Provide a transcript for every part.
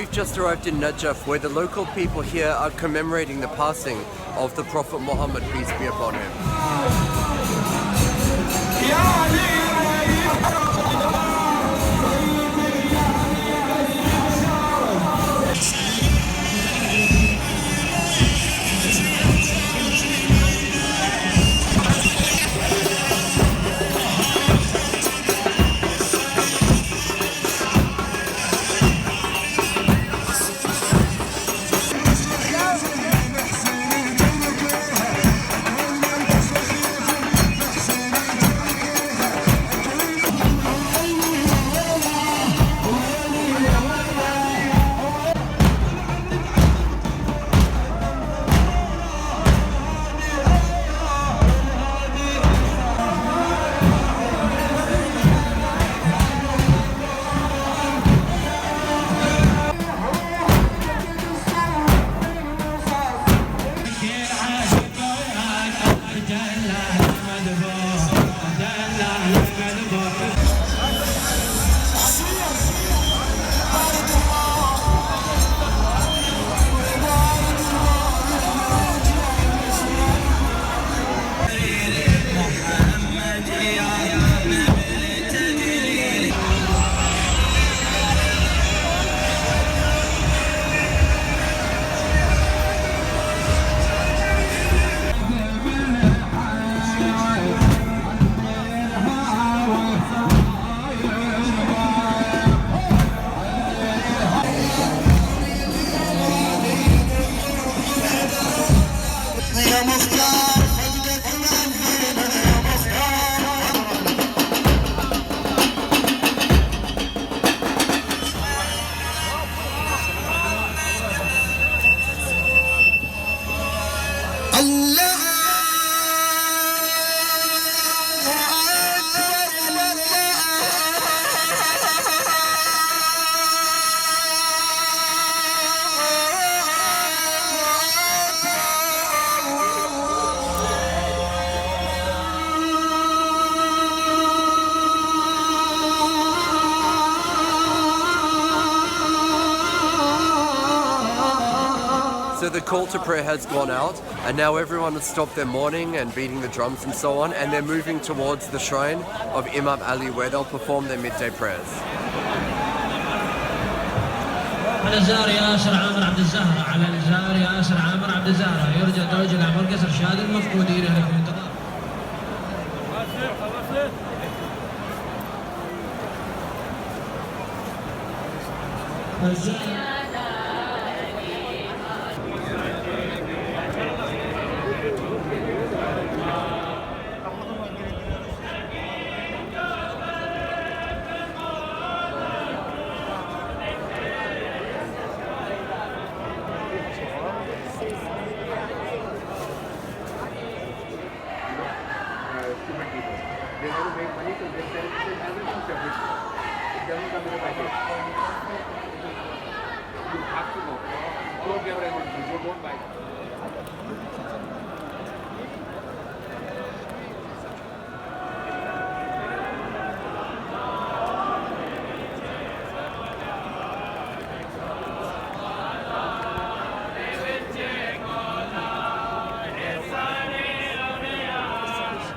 we've just arrived in Najaf, where the local people here are commemorating the passing of the Prophet Muhammad, peace be upon him. So the call to prayer has gone out, and now everyone has stopped their mourning and beating the drums and so on, and they're moving towards the shrine of Imam Ali, where they'll perform their midday prayers. على الزار ياسر عامر عبد الزهرة، على الزار ياسر عامر عبد الزهرة، يرجى توجه العمر قصر شهادة المفقودين إلى الانتظار. They want to make money, so they sell everything separately. It doesn't come in a package. You have to go. Don't give everything. You won't buy.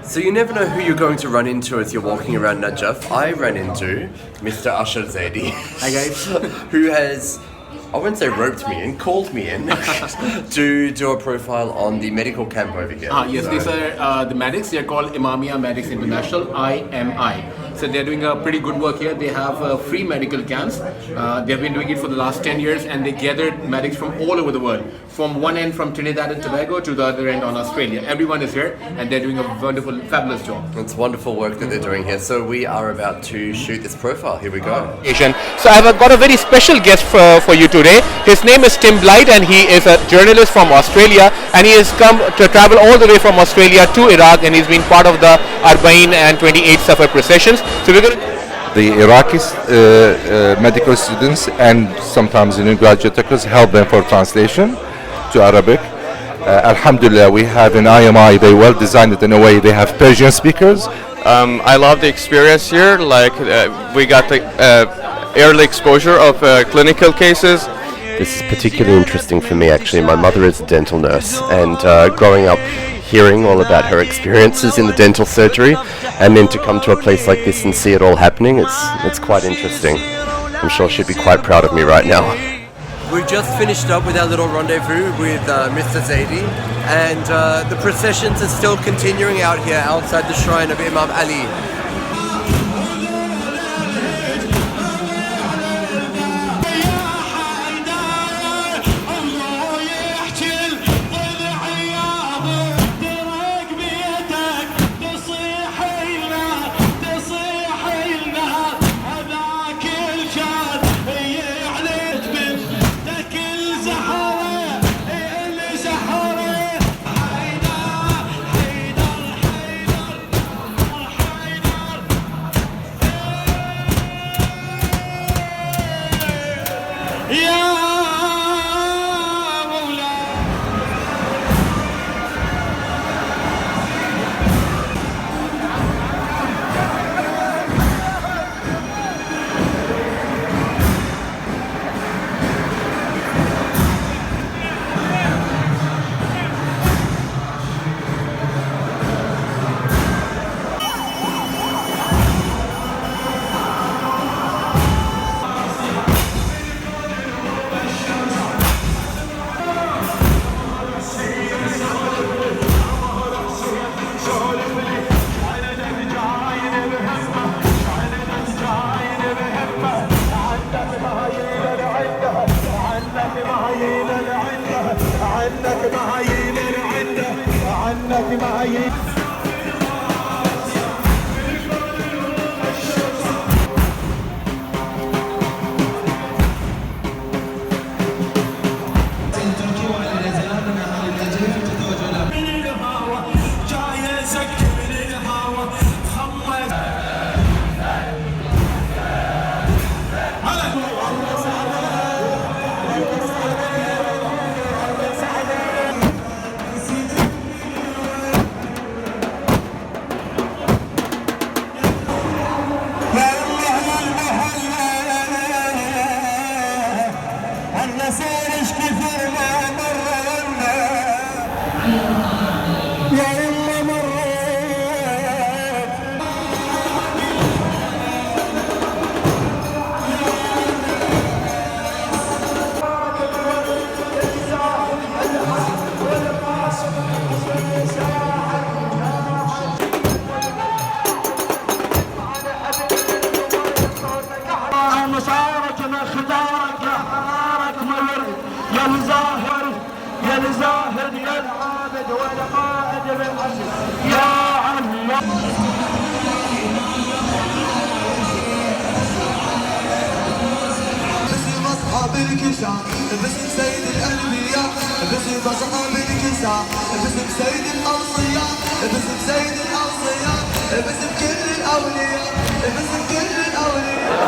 So you never know who you're going to run into as you're walking around Najaf. I ran into Mr. Ashar Zaidi. Hi guys. Who has, I wouldn't say roped me in, called me in to do a profile on the medical camp over here. Yes, these are the medics. They are called Imamia Medics International, IMI. So they're doing a pretty good work here. They have free medical camps. They've been doing it for the last 10 years, and they gathered medics from all over the world. From one end, from Trinidad and Tobago, to the other end on Australia. Everyone is here, and they're doing a wonderful, fabulous job. It's wonderful work that they're doing here. So we are about to shoot this profile. Here we go. So I've got a very special guest for you today. His name is Tim Blight, and he is a journalist from Australia, and he has come to travel all the way from Australia to Iraq, and he's been part of the Arbaeen and 28 Safar processions. So we're going to the Iraqi medical students and sometimes new graduate workers help them for translation to Arabic. Alhamdulillah, we have in IMI, they well designed it in a way, they have Persian speakers. I love the experience here, like we got the early exposure of clinical cases, This is particularly interesting for me actually. My mother is a dental nurse, and growing up hearing all about her experiences in the dental surgery, and then to come to a place like this and see it all happening, it's quite interesting. I'm sure she'd be quite proud of me right now. We've just finished up with our little rendezvous with Mr. Zaidi, and the processions are still continuing out here outside the shrine of Imam Ali.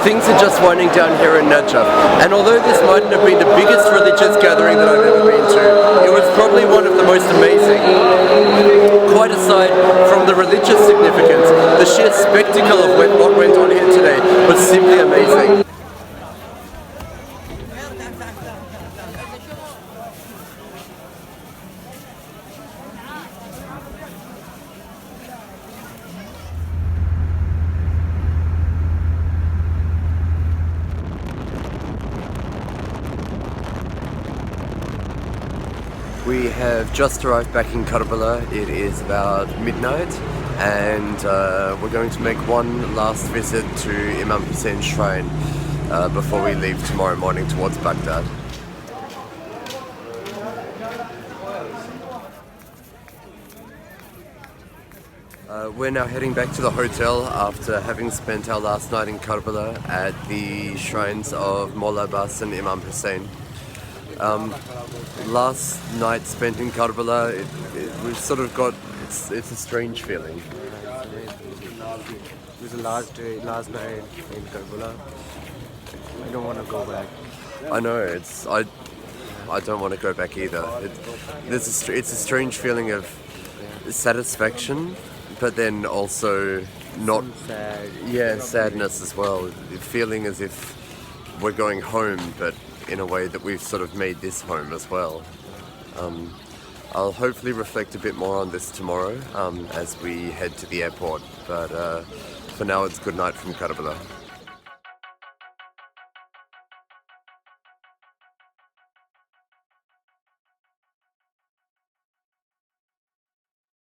Things are just winding down here in Najaf, and although this mightn't have been the biggest religious gathering that I've ever been to, it was probably one of the most amazing. Quite aside from the religious significance, the sheer spectacle of what went on here today was simply amazing. We have just arrived back in Karbala. It is about midnight, and we're going to make one last visit to Imam Hussein's shrine before we leave tomorrow morning towards Baghdad. We're now heading back to the hotel after having spent our last night in Karbala at the shrines of Mawla Abbas and Imam Hussein. Last night spent in Karbala, we've sort of got, it's a strange feeling. It was the last night in Karbala. I don't want to go back. I know, I don't want to go back either. It's a strange feeling of satisfaction, but then also not, sad. Yeah, sadness as well. Feeling as if we're going home, but in a way that we've sort of made this home as well. I'll hopefully reflect a bit more on this tomorrow as we head to the airport, but for now it's good night from Karbala.